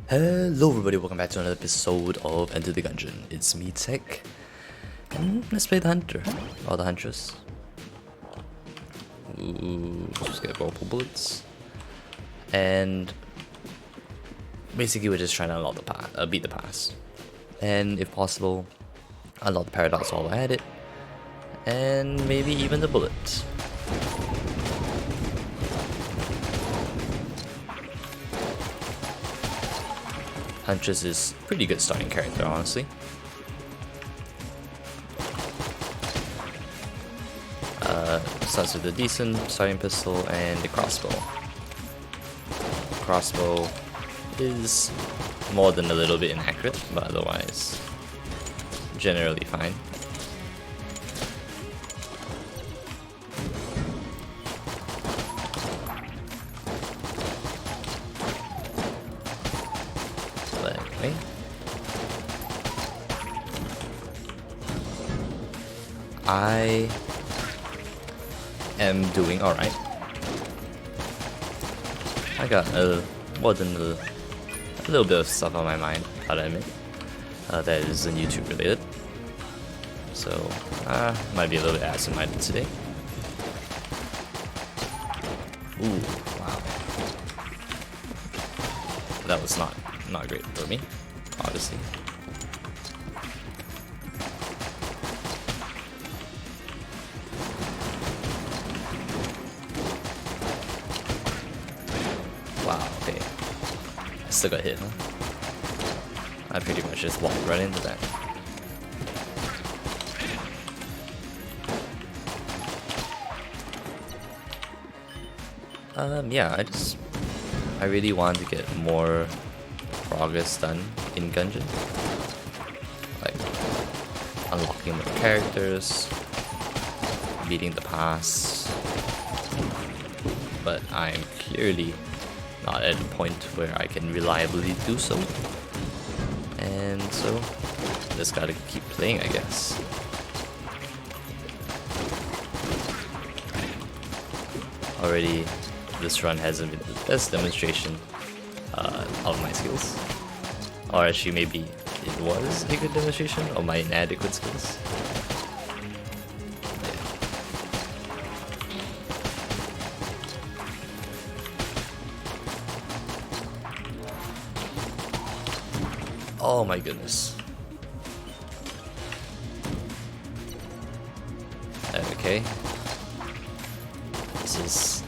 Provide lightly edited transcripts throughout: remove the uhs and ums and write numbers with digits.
Hello everybody, welcome back to another episode of Enter the Gungeon. It's me, Tech, and let's play the Hunter, or the Huntress. Ooh, just get multiple bullets. And basically we're just trying to unlock the beat the pass. And if possible, unlock the paradox while we're at it. And maybe even the bullet. Huntress is a pretty good starting character, honestly. Starts with a decent starting pistol and the crossbow. Crossbow is more than a little bit inaccurate, but otherwise generally fine. But anyway, I am doing alright. I got more than a little bit of stuff on my mind, gotta admit, that isn't YouTube related. So, might be a little bit absent-minded today. Ooh, wow. That was not great for me, obviously. Wow, okay. I still got hit, huh? I pretty much just walked right into that. Yeah, I really want to get more progress done in Gungeon. Like, unlocking more characters, beating the pass. But I'm clearly not at a point where I can reliably do so. And so, just gotta keep playing, I guess. Already, this run hasn't been the best demonstration of my skills. Or actually, maybe it was a good demonstration of my inadequate skills. Oh my goodness. Okay. This is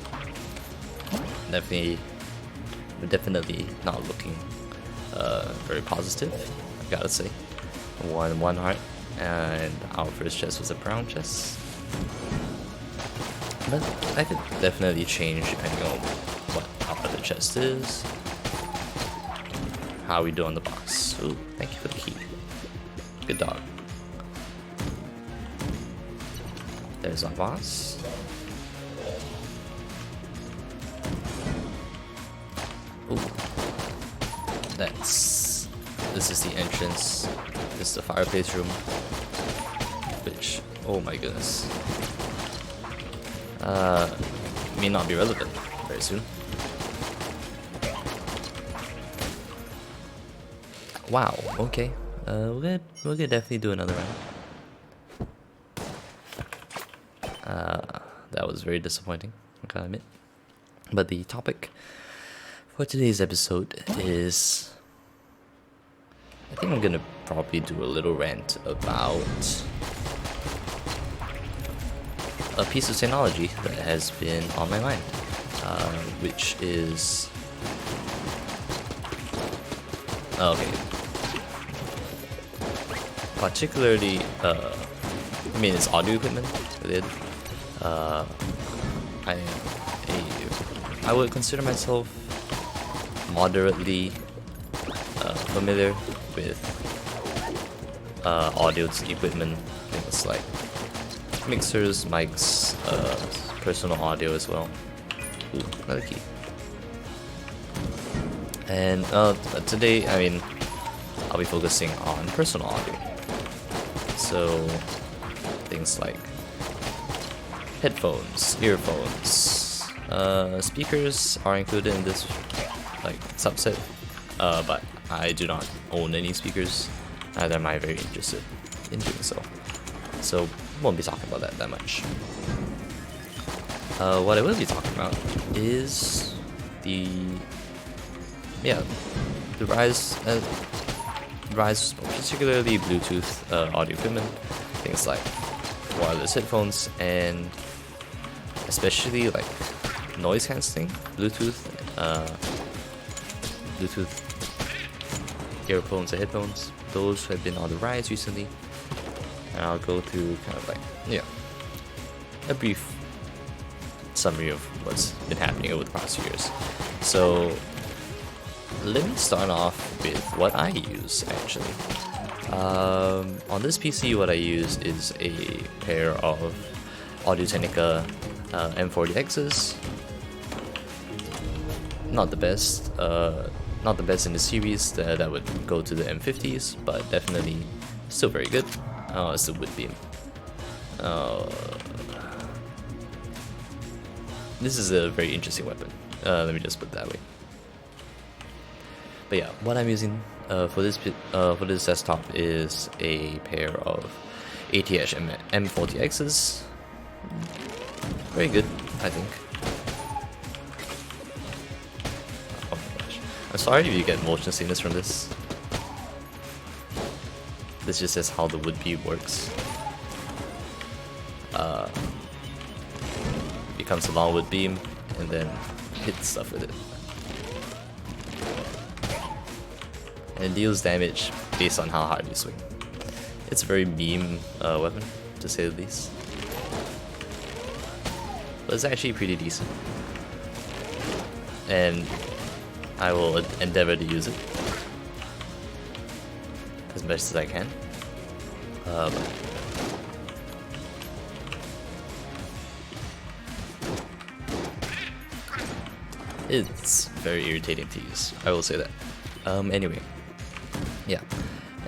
definitely not looking very positive, I gotta say. One heart, and our first chest was a brown chest. But I could definitely change depending on what our other chest is. How we do on the box. Ooh, thank you for the key. Good dog. There's our boss. Ooh. This is the entrance. This is the fireplace room. Which, oh my goodness. May not be relevant very soon. Wow, okay. We're gonna definitely do another round. That was very disappointing, I gotta admit. But the topic for today's episode is... I think I'm gonna probably do a little rant about a piece of technology that has been on my mind, which is... Okay. Particularly, I mean, it's audio equipment related. I would consider myself moderately familiar with audio equipment, things like mixers, mics, personal audio as well. Ooh, another key. And today, I mean, I'll be focusing on personal audio. So, things like headphones, earphones, speakers are included in this like subset. but I do not own any speakers, neither am I very interested in doing so. So won't be talking about that much. What I will be talking about is the rise, particularly Bluetooth audio equipment, things like wireless headphones, and especially like noise cancelling Bluetooth earphones and headphones. Those have been on the rise recently, and I'll go through kind of like a brief summary of what's been happening over the past few years. So let me start off with what I use actually. On this PC, what I use is a pair of Audio-Technica M40Xs. Not the best in the series. That would go to the M50s, but definitely still very good. Oh, it's the wood beam. This is a very interesting weapon. Let me just put it that way. But yeah, what I'm using for this desktop is a pair of ATH M40Xs. Very good, I think. Oh my gosh. I'm sorry if you get motion sickness from this. This just says how the wood beam works. Becomes a long wood beam and then hits stuff with it. And deals damage based on how hard you swing. It's a very meme weapon, to say the least. But it's actually pretty decent. And I will endeavor to use it as much as I can. It's very irritating to use, I will say that. Anyway, yeah.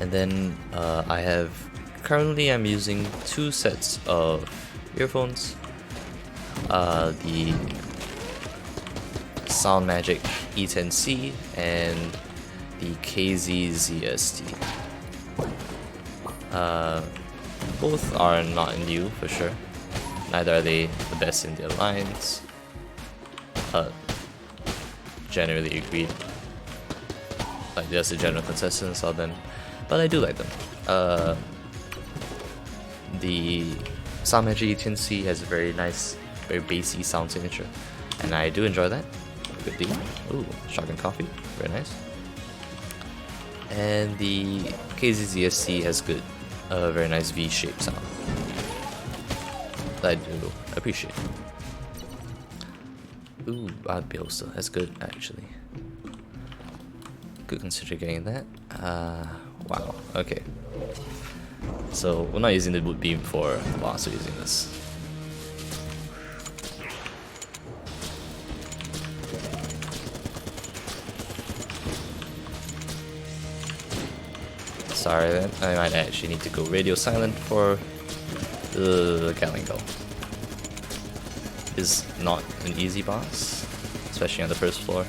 And then I'm using two sets of earphones. The Sound Magic E10C and the KZZST. Both are not new for sure. Neither are they the best in their lines. Generally agreed. Like, there's a general consensus of them, but I do like them. The Sound Magic E10C has a very nice, very bassy sound signature, and I do enjoy that. Good deal. Ooh, shotgun coffee, very nice. And the KZZST has good, very nice V-shaped sound that I do appreciate. Ooh, Adbiosa, that's good actually. Good consider getting that. Wow, okay. So we're not using the wood beam for the boss, we're using this. Sorry, then I might actually need to go radio silent for the Gatling Gun. Is not an easy boss, especially on the first floor.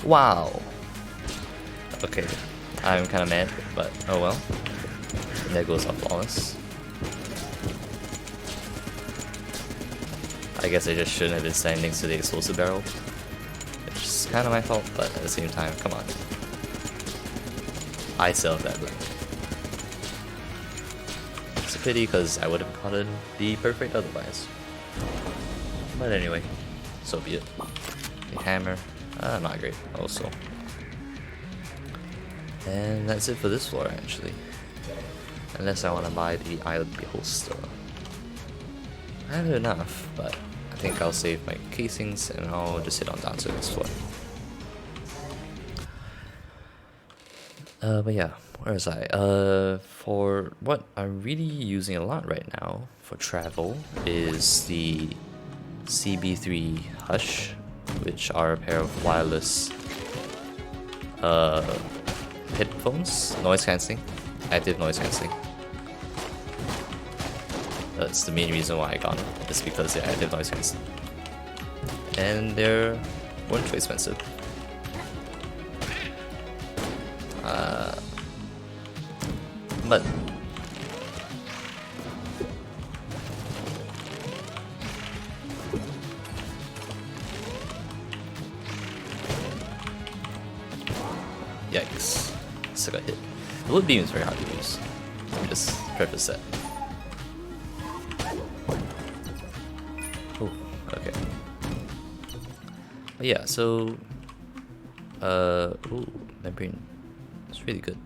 Wow. Okay, I'm kind of mad, but oh well. And that goes off flawless. I guess I just shouldn't have been standing next to the explosive barrel, which is kind of my fault, but at the same time, come on. I still have that blame. It's a pity because I would have gotten the perfect otherwise. But anyway, so be it. The hammer, not great also. And that's it for this floor actually. Unless I want to buy the Eye of the Beholster. I have enough, but I think I'll save my casings and I'll just head on down to the next floor. But yeah, where was I? For what I'm really using a lot right now for travel is the CB3 Hush, which are a pair of wireless headphones, noise cancelling, active noise cancelling. That's the main reason why I got them. It's because they're active noise cancelling, and they're weren't too expensive. But yikes, still got hit. The wood beam is very hard to use. Let me just preface that. Oh, okay. But yeah, so ooh, membrane. It's really good.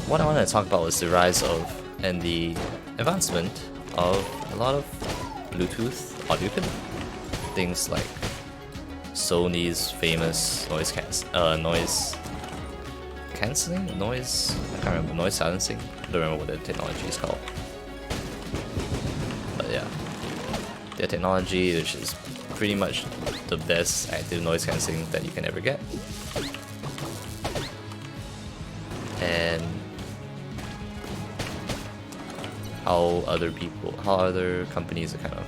What I wanted to talk about was the rise of and the advancement of a lot of Bluetooth audio equipment. Things like Sony's famous noise cancelling? I can't remember, noise silencing? I don't remember what the technology is called. But yeah, their technology, which is pretty much the best active noise cancelling that you can ever get. And how other companies are kind of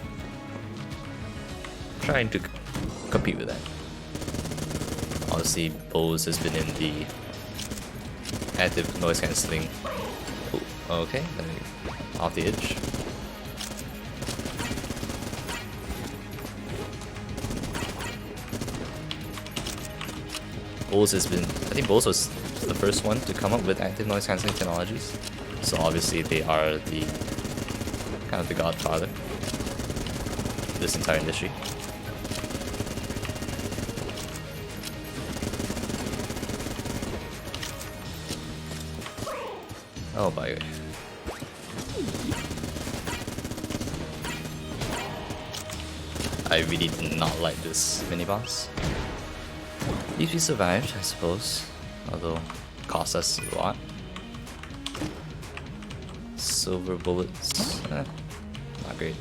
trying to compete with that. Obviously, Bose has been in the active noise cancelling. Oh, okay, off the edge. Bose has been, I think Bose was the first one to come up with active noise cancelling technologies. So obviously they are the kind of the godfather of this entire industry. Oh my god. I really did not like this mini boss. At least we survived, I suppose. Although it cost us a lot. Silver bullets. Not great.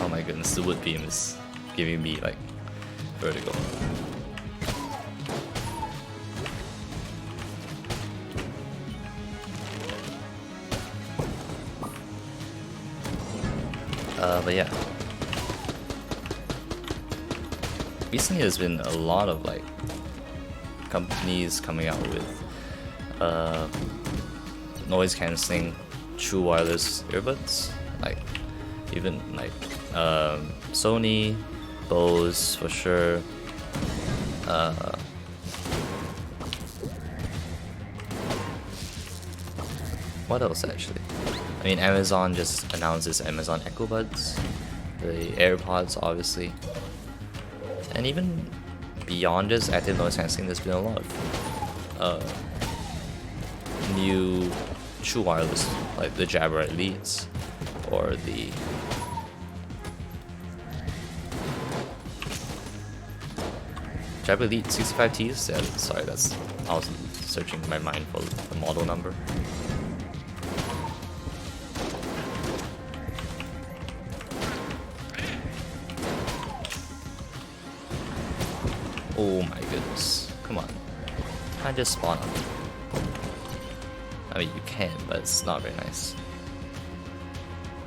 Oh my goodness, the wood beam is giving me like vertigo. But yeah, recently there's been a lot of like companies coming out with noise cancelling true wireless earbuds, like even like Sony, Bose for sure. What else actually? I mean, Amazon just announced its Amazon Echo Buds, the AirPods obviously, and even beyond just active noise cancelling, there's been a lot of new true wireless, like the Jabra Elites or the Jabra Elite 65Ts. Yeah, sorry, I was searching my mind for the model number. Oh my goodness, come on. Can't just spawn on me. I mean, you can, but it's not very nice.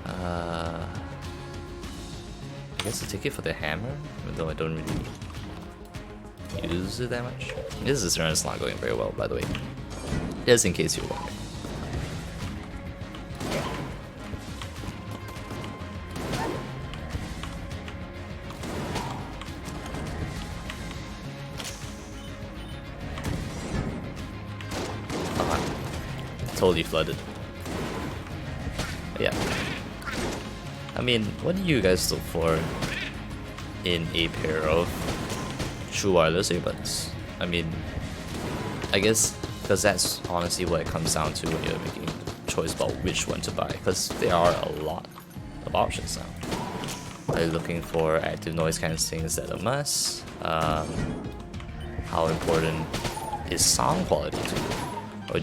I guess a ticket for the hammer, even though I don't really use it that much. This run is not going very well, by the way. Just in case you're wondering. Totally flooded. But yeah. I mean, what do you guys look for in a pair of true wireless earbuds? I mean, I guess because that's honestly what it comes down to when you're making a choice about which one to buy, because there are a lot of options now. Are you looking for active noise cancelling? Is that a must? How important is sound quality to you? Or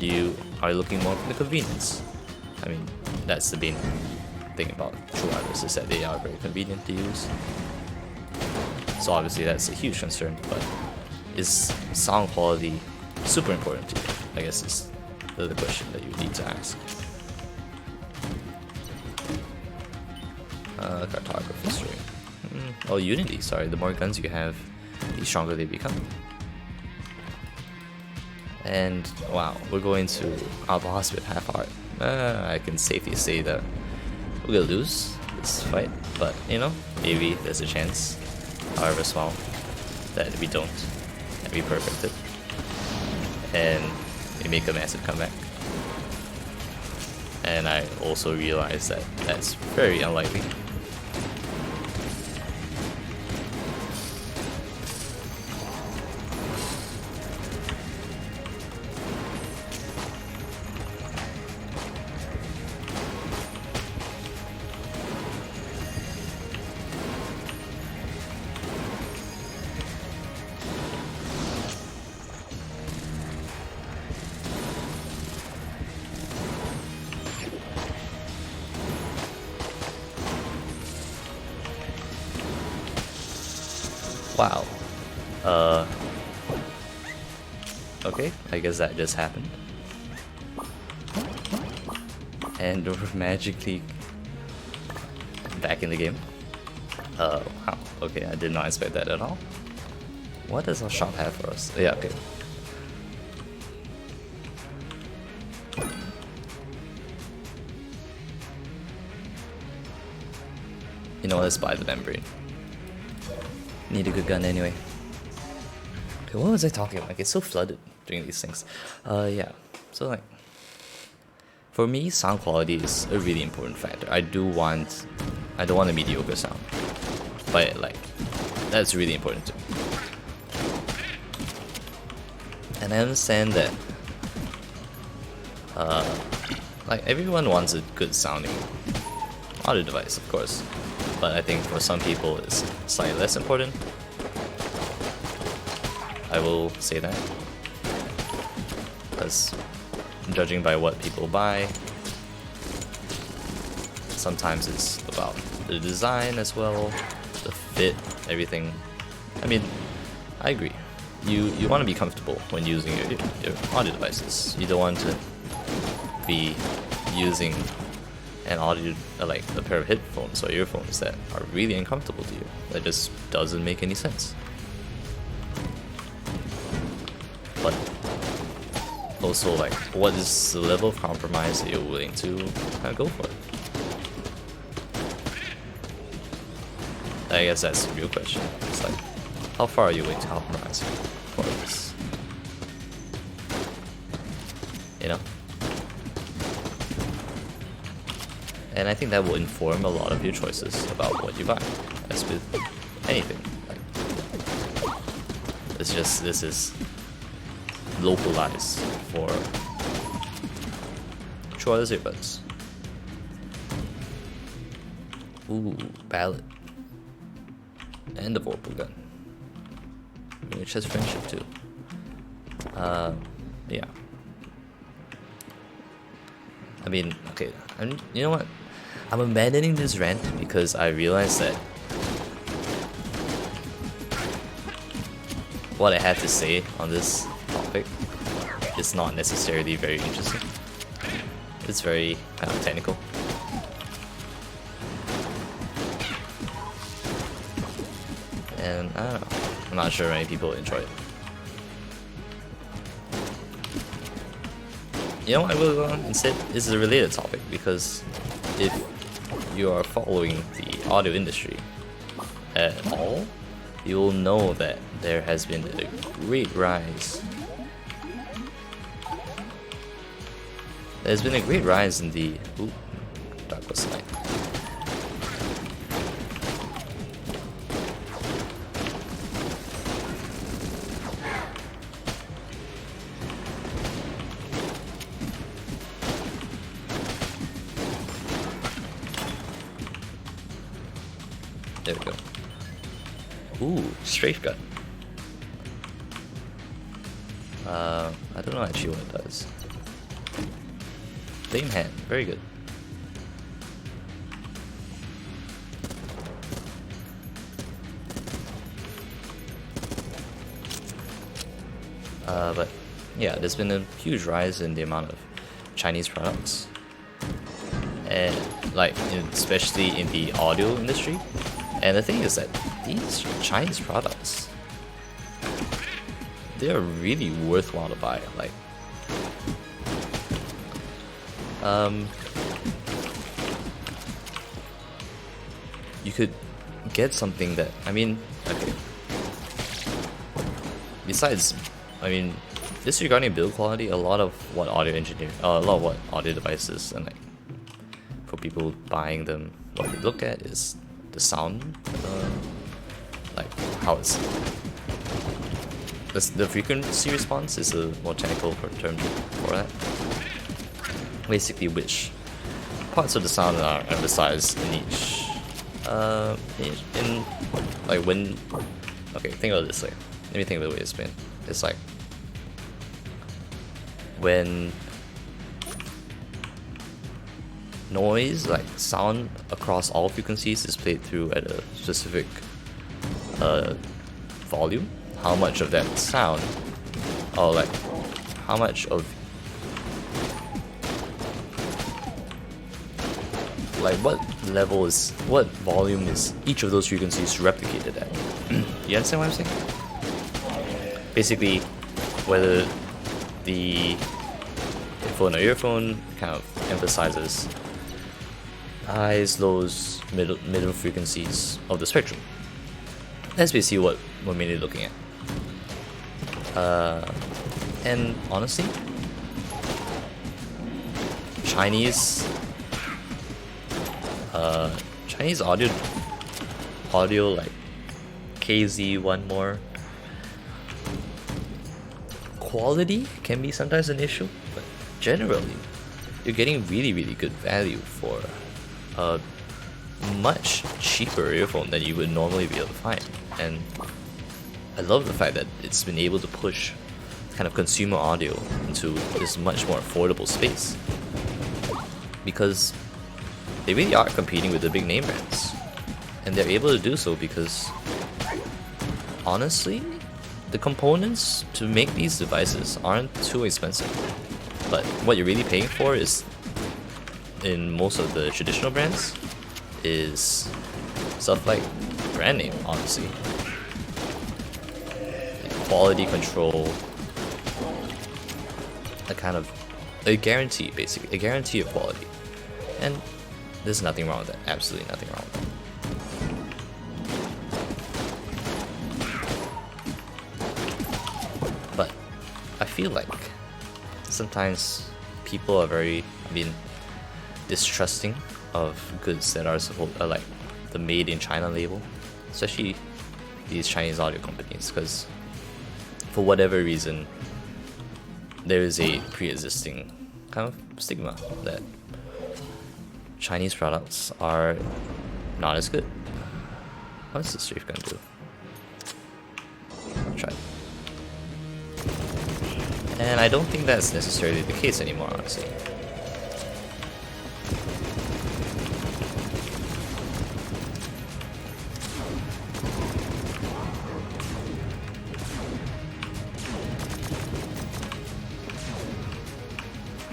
are you looking more for the convenience? I mean, that's the main thing about true wireless, is that they are very convenient to use. So obviously that's a huge concern, but is sound quality super important to you? I guess is the question that you need to ask. Cartography string. Oh, Unity, sorry. The more guns you have, the stronger they become. And wow, we're going to our boss with half heart. I can safely say that we're gonna lose this fight, but you know, maybe there's a chance, however small, that we don't, and we perfect it, and we make a massive comeback. And I also realize that that's very unlikely. Wow. Okay, I guess that just happened. And we're magically back in the game. Wow. Okay, I did not expect that at all. What does our shop have for us? Yeah, okay. You know, let's buy the membrane. Need a good gun anyway. Okay, what was I talking about? I get so flooded doing these things. Yeah. So like, for me, sound quality is a really important factor. I don't want a mediocre sound, but like, that's really important to me. And I understand that, like everyone wants a good sounding audio device, of course. But I think for some people it's slightly less important. I will say that, because judging by what people buy, sometimes it's about the design as well, the fit, everything. I mean, I agree. You want to be comfortable when using your audio devices. You don't want to be using an audio, like a pair of headphones or earphones that are really uncomfortable to you. That just doesn't make any sense. But also, like, what is the level of compromise that you're willing to go for? I guess that's the real question. It's like, how far are you willing to compromise for this? You know? And I think that will inform a lot of your choices about what you buy, as with anything. Like, it's just, this is localized for true wireless earbuds. Ooh, ballad. And the vorpal gun, which has friendship too. Yeah. I mean, okay, you know what? I'm abandoning this rant because I realized that what I had to say on this topic is not necessarily very interesting. It's very kind of technical. And I don't know, I'm not sure many people enjoy it. You know what I will go on instead? This is a related topic, because if you are following the audio industry at all, you will know that there has been a great rise. There's been a great rise in the... Ooh, that was like... There we go. Ooh, strafe gun. I don't know actually what it does. Flame hand, very good. But yeah, there's been a huge rise in the amount of Chinese products, and like especially in the audio industry. And the thing is that these Chinese products, they're really worthwhile to buy. Like, you could get something that, I mean, okay. Besides, I mean, disregarding build quality, a lot of what audio devices and like for people buying them, what they look at is the sound, like how it's the frequency response is a more technical term for that. Basically, which parts of the sound are emphasized in each. In like when, okay, think about it this way. Let me think of the way to explain. It's like when noise, like sound across all frequencies, is played through at a specific volume. How much of that sound, or like how much of, like what level is, what volume is each of those frequencies replicated at? You understand what I'm saying? Basically, whether the earphone or earphone kind of emphasizes highs, lows, middle frequencies of the spectrum. That's basically what we're mainly looking at. And honestly, Chinese audio like KZ1 more quality can be sometimes an issue, but generally you're getting really good value for a much cheaper earphone than you would normally be able to find. And I love the fact that it's been able to push kind of consumer audio into this much more affordable space, because they really are competing with the big name brands, and they're able to do so because honestly, the components to make these devices aren't too expensive. But what you're really paying for is, in most of the traditional brands, is stuff like brand name, honestly. Quality control, a guarantee, basically, a guarantee of quality. And there's nothing wrong with that, absolutely nothing wrong with that. But I feel like sometimes people are very, distrusting of goods that are like the made in China label, especially these Chinese audio companies, because for whatever reason there is a pre-existing kind of stigma that Chinese products are not as good. What's this strafe gonna do? I'll try it. And I don't think that's necessarily the case anymore, honestly.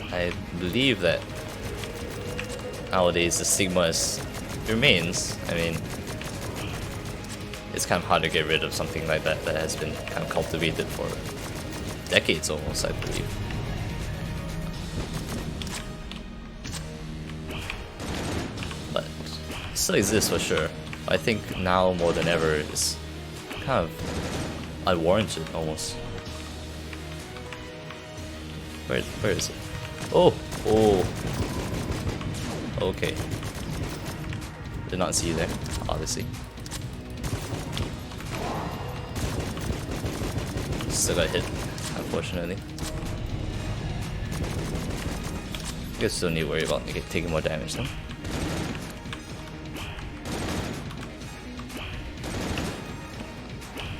I believe that nowadays the stigma remains. I mean, it's kind of hard to get rid of something like that that has been kind of cultivated for decades almost, I believe. But it still exists for sure. I think now more than ever it's kind of unwarranted almost. Where is it? Oh! Okay. Did not see you there, obviously. Still got hit, unfortunately. Guess still need to worry about taking more damage though.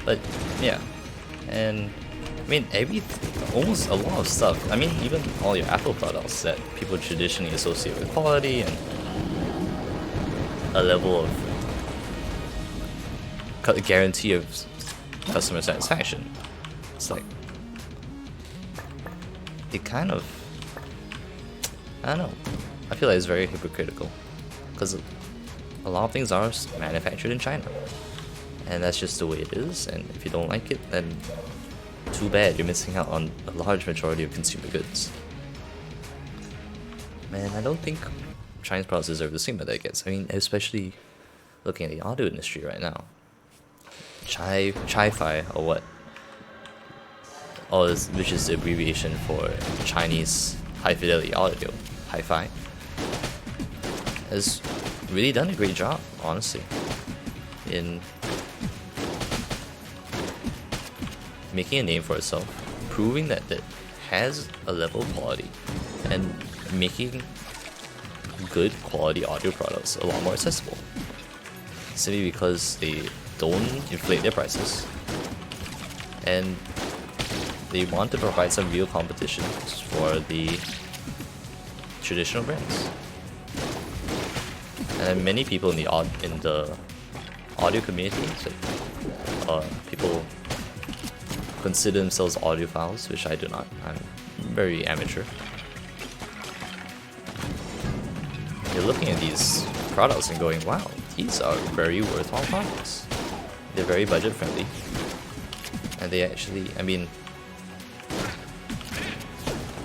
But yeah, and almost a lot of stuff. Even all your Apple products that people traditionally associate with quality and a level of guarantee of customer satisfaction. It's like it kind of, I don't know, I feel like it's very hypocritical, because a lot of things are manufactured in China, and that's just the way it is, and if you don't like it, then too bad, you're missing out on a large majority of consumer goods. Man, I don't think Chinese products deserve the stigma that it gets. I mean, especially looking at the audio industry right now. Chi-Fi, or what? Oh, which is the abbreviation for Chinese high fidelity audio, Hi-Fi, has really done a great job, honestly, in making a name for itself, proving that it has a level of quality, and making good quality audio products a lot more accessible. Simply because they don't inflate their prices, and they want to provide some real competition for the traditional brands. And many people in the audio community, so, people consider themselves audiophiles, which I do not. I'm very amateur. You're looking at these products and going, wow, these are very worthwhile products. They're very budget friendly, and they actually, I mean,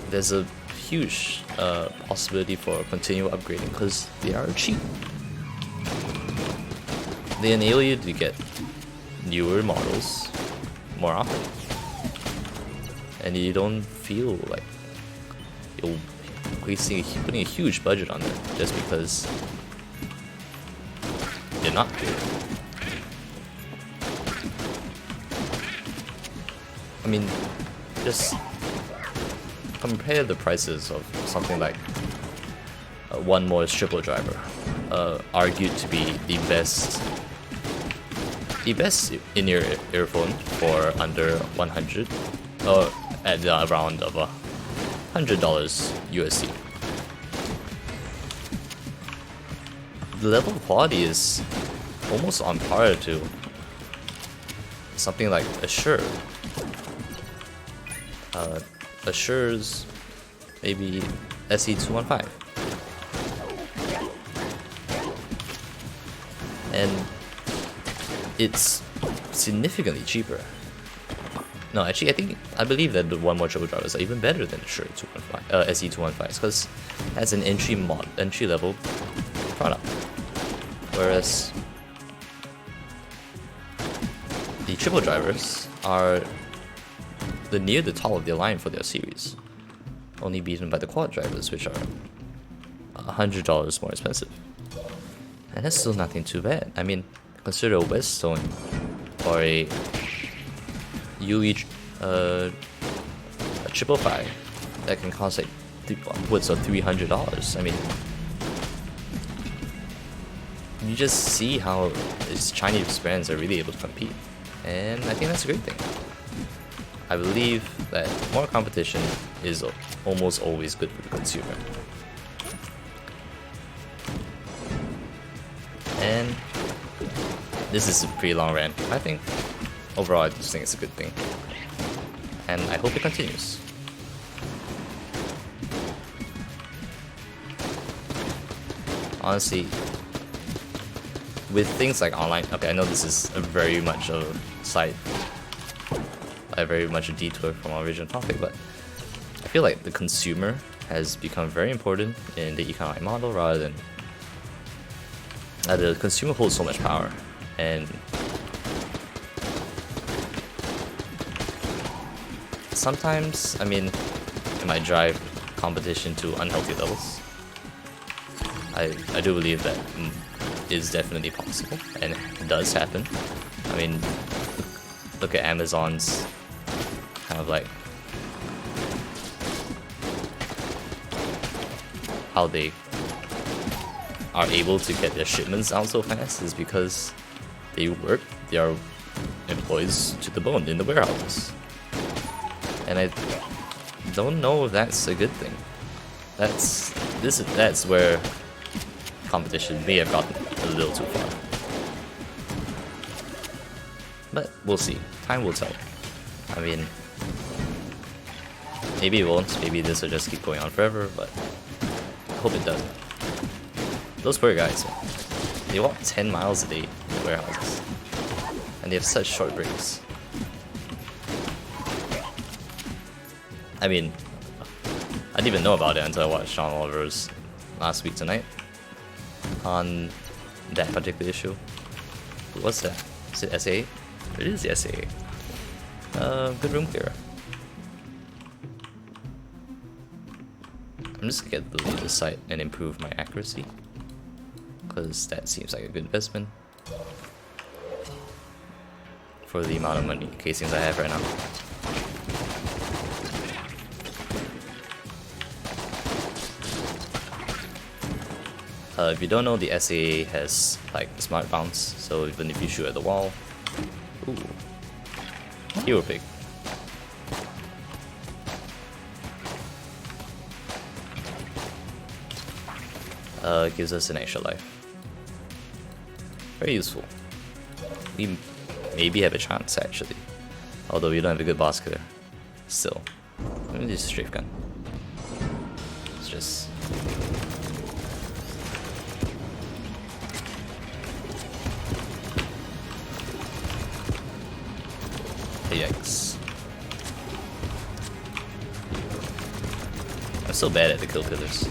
there's a huge possibility for continual upgrading because they are cheap. They enable you to get newer models more often, and you don't feel like you're putting a huge budget on them just because they're not good. I mean, just compare the prices of something like One More's triple driver, argued to be the best in-ear earphone for under 100, or at the around of $100 USD. The level of quality is almost on par to something like Assure. Assure's maybe SE215, and it's significantly cheaper. No, actually, I believe that the One More triple drivers are even better than Assure SE215s, because that's an entry level product, whereas the triple drivers are near the top of the line for their series, only beaten by the quad drivers, which are $100 more expensive. And that's still nothing too bad. I mean, consider a Westone or a UE a triple five that can cost like upwards of $300. I mean, you just see how these Chinese brands are really able to compete, and I think that's a great thing. I believe that more competition is almost always good for the consumer. And this is a pretty long rant. I think overall I just think it's a good thing, and I hope it continues. Honestly, with things like online, okay, I know this is very much a detour from our original topic, but I feel like the consumer has become very important in the economic model, rather than the consumer holds so much power, and sometimes, I mean, it might drive competition to unhealthy levels. I do believe that is definitely possible, and it does happen. I mean, look at Amazon's kind of like how they are able to get their shipments out so fast is because they work their employees to the bone in the warehouses. And I don't know if that's a good thing. That's where competition may have gotten a little too far. But we'll see. Time will tell. I mean, Maybe it won't, maybe this will just keep going on forever, but I hope it doesn't. Those poor guys, man. They walk 10 miles a day in warehouses. And they have such short breaks. I mean, I didn't even know about it until I watched Sean Oliver's Last Week Tonight on that particular issue. What's that? Is it SA? It is the SA. Good room clearer. I'm just gonna get the lead this site and improve my accuracy, because that seems like a good investment for the amount of money casings I have right now. If you don't know, the SAA has like smart bounce, so even if you shoot at the wall, ooh, hero pick. Gives us an extra life. Very useful. We maybe have a chance actually, although we don't have a good boss killer. Still, let me use a strafe gun. It's just. Yikes. I'm so bad at the kill killers.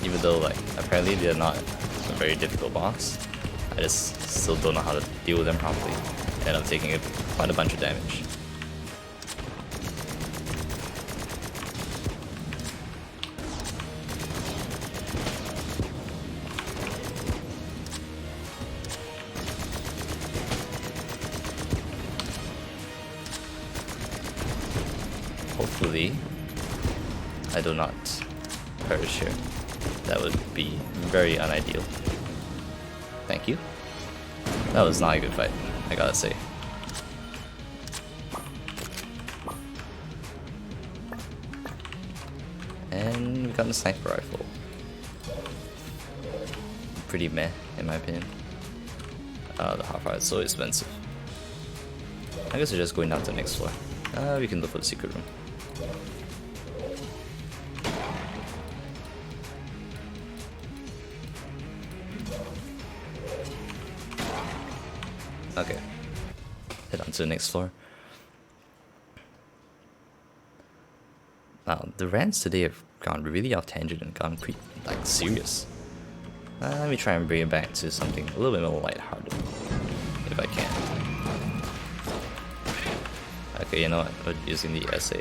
Even though, like, apparently they're not a very difficult boss, I just still don't know how to deal with them properly. And I'm taking quite a bunch of damage. Hopefully, I do not perish here. That would be very unideal. Thank you. That was not a good fight, I gotta say. And we got a sniper rifle. Pretty meh, in my opinion. The hot fire is so expensive. I guess we're just going down to the next floor. We can look for the secret room. Okay, head on to the next floor. Wow, the rants today have gone really off tangent and gone pretty, like, serious. Let me try and bring it back to something a little bit more lighthearted, if I can. Okay, you know what, we're using the SA.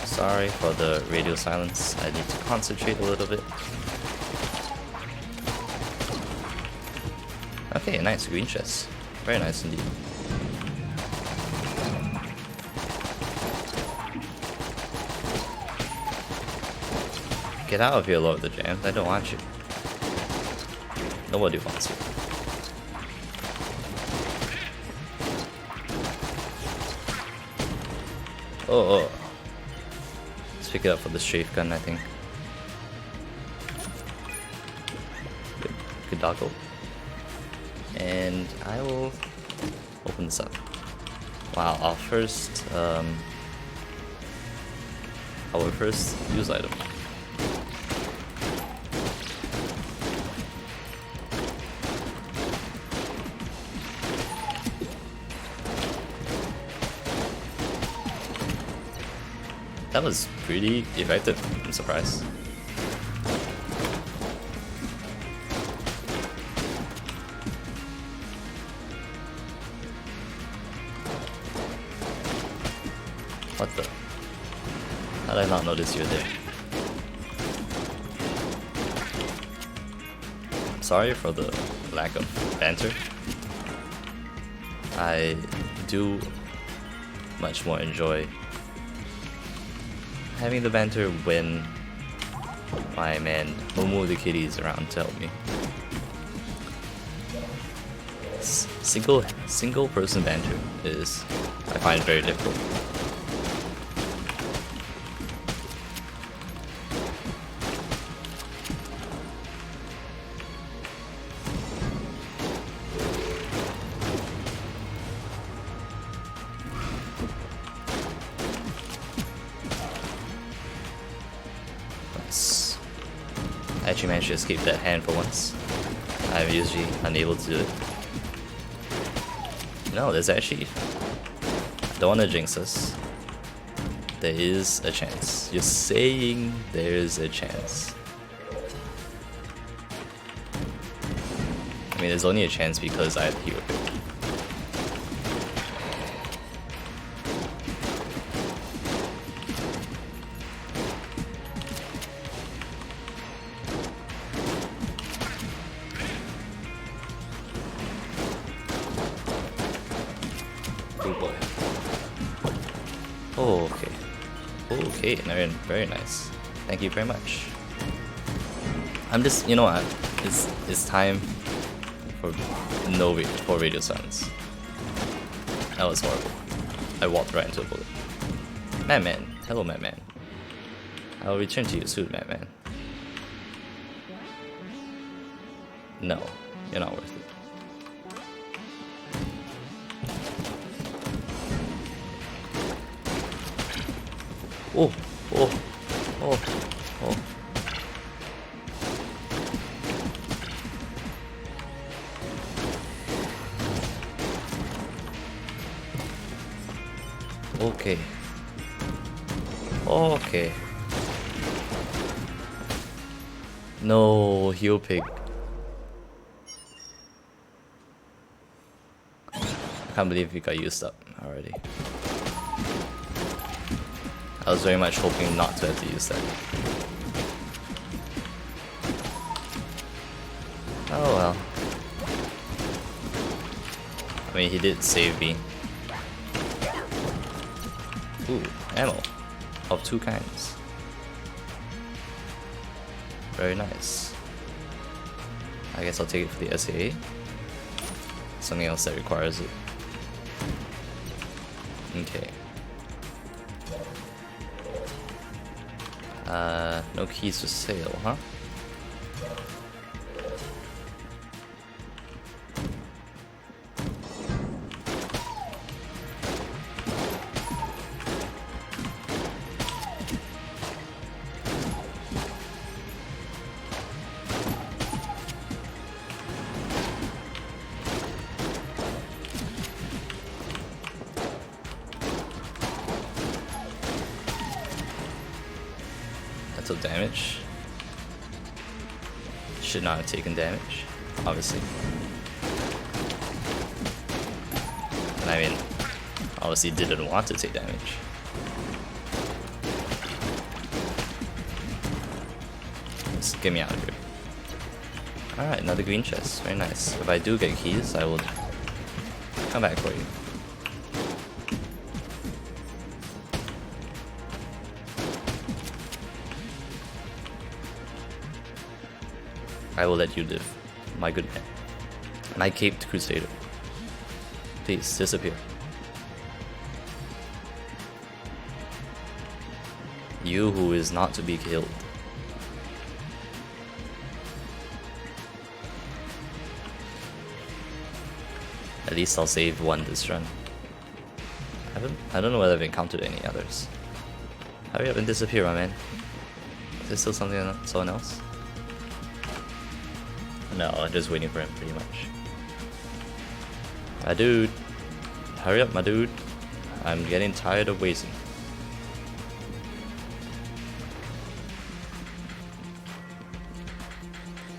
Sorry for the radio silence, I need to concentrate a little bit. Okay, nice green chest. Very nice indeed. Get out of here, Lord of the Jams. I don't want you. Nobody wants you. Oh. Let's pick it up for the strafe gun, I think. Good doggo. And I will open this up. Wow, our first use item. That was pretty effective, I'm surprised. What the? How did I not notice you were there? Sorry for the lack of banter. I do much more enjoy having the banter when my man Momo the Kitty is around to help me. single person banter is, I find, very difficult. I actually managed to escape that hand for once. I'm usually unable to do it. No, there's actually... I don't want to jinx us. There is a chance. You're saying there is a chance. I mean, there's only a chance because I have hero pick. Oh, okay. Okay, very, very nice. Thank you very much. I'm just, you know what? It's time for for radio silence. That was horrible. I walked right into a bullet. Madman, hello, Madman. I'll return to you soon, Madman. No, you're not worth it. Oh, oh, oh, oh. Okay. Okay. No, heal pig. I can't believe he got used up already. I was very much hoping not to have to use that. Oh well. I mean, he did save me. Ooh, ammo. Of two kinds. Very nice. I guess I'll take it for the SAA. Something else that requires it. Okay. No keys for sale, huh? Of damage. Should not have taken damage, obviously. And I mean, obviously didn't want to take damage. Just get me out of here. Alright, another green chest. Very nice. If I do get keys, I will come back for you. I will let you live, my good man. My caped crusader. Please, disappear. You who is not to be killed. At least I'll save one this run. I don't know whether I've encountered any others. Hurry up and disappear, my man. Is there still someone else? No, I'm just waiting for him, pretty much. My dude. Hurry up, my dude. I'm getting tired of waiting.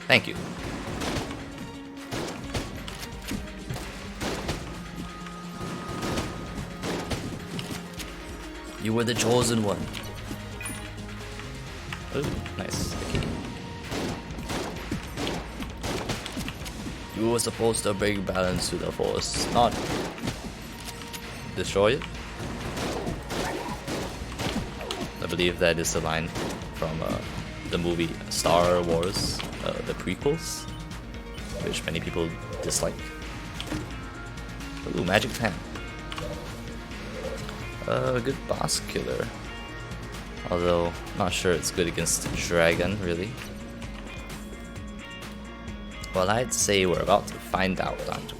Thank you. You were the chosen one. Oh, nice. Okay. You were supposed to bring balance to the force, not destroy it. I believe that is the line from the movie Star Wars, the prequels, which many people dislike. Ooh, magic 10. Good boss killer. Although, not sure it's good against dragon, really. Well, I'd say we're about to find out, aren't we?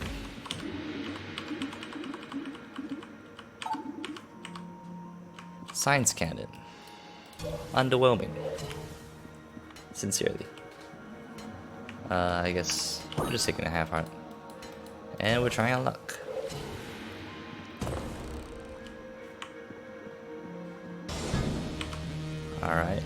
Science cannon. Underwhelming. Sincerely. I guess we're just taking a half heart. And we're trying our luck. Alright.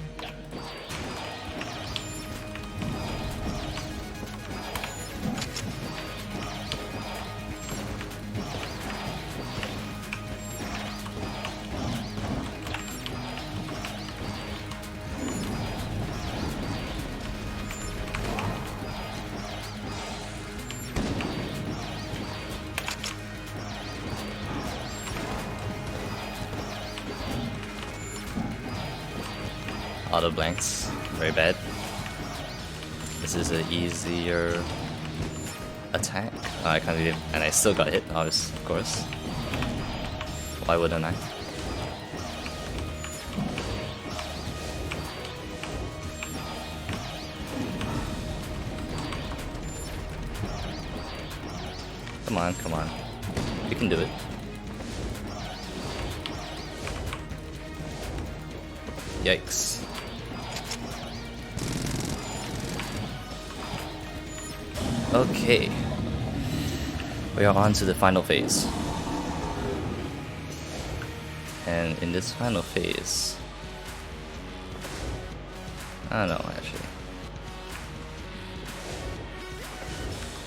Auto blanks, very bad. This is an easier attack. Oh, I can't even, and I still got hit, obviously, of course. Why wouldn't I? Come on, come on. You can do it. Yikes. Okay. We are on to the final phase. And in this final phase, I don't know actually.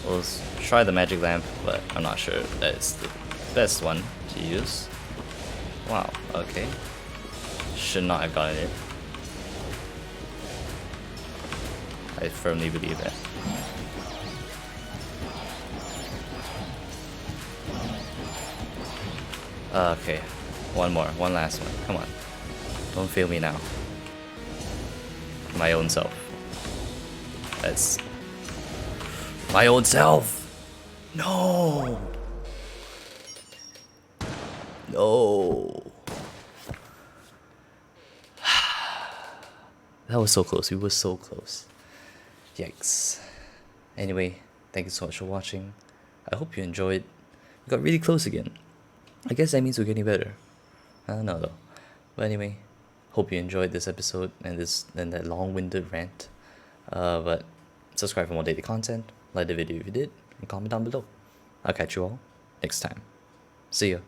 We'll try the magic lamp, but I'm not sure that it's the best one to use. Wow, okay. Should not have gotten it. I firmly believe that. Okay, one last one. Come on, don't fail me now. My own self. That's my own self. No. No. That was so close. We were so close. Yikes. Anyway, thank you so much for watching. I hope you enjoyed. We got really close again. I guess that means we're getting better. I don't know though. But anyway, hope you enjoyed this episode and that long-winded rant. But subscribe for more daily content. Like the video if you did, and comment down below. I'll catch you all next time. See ya.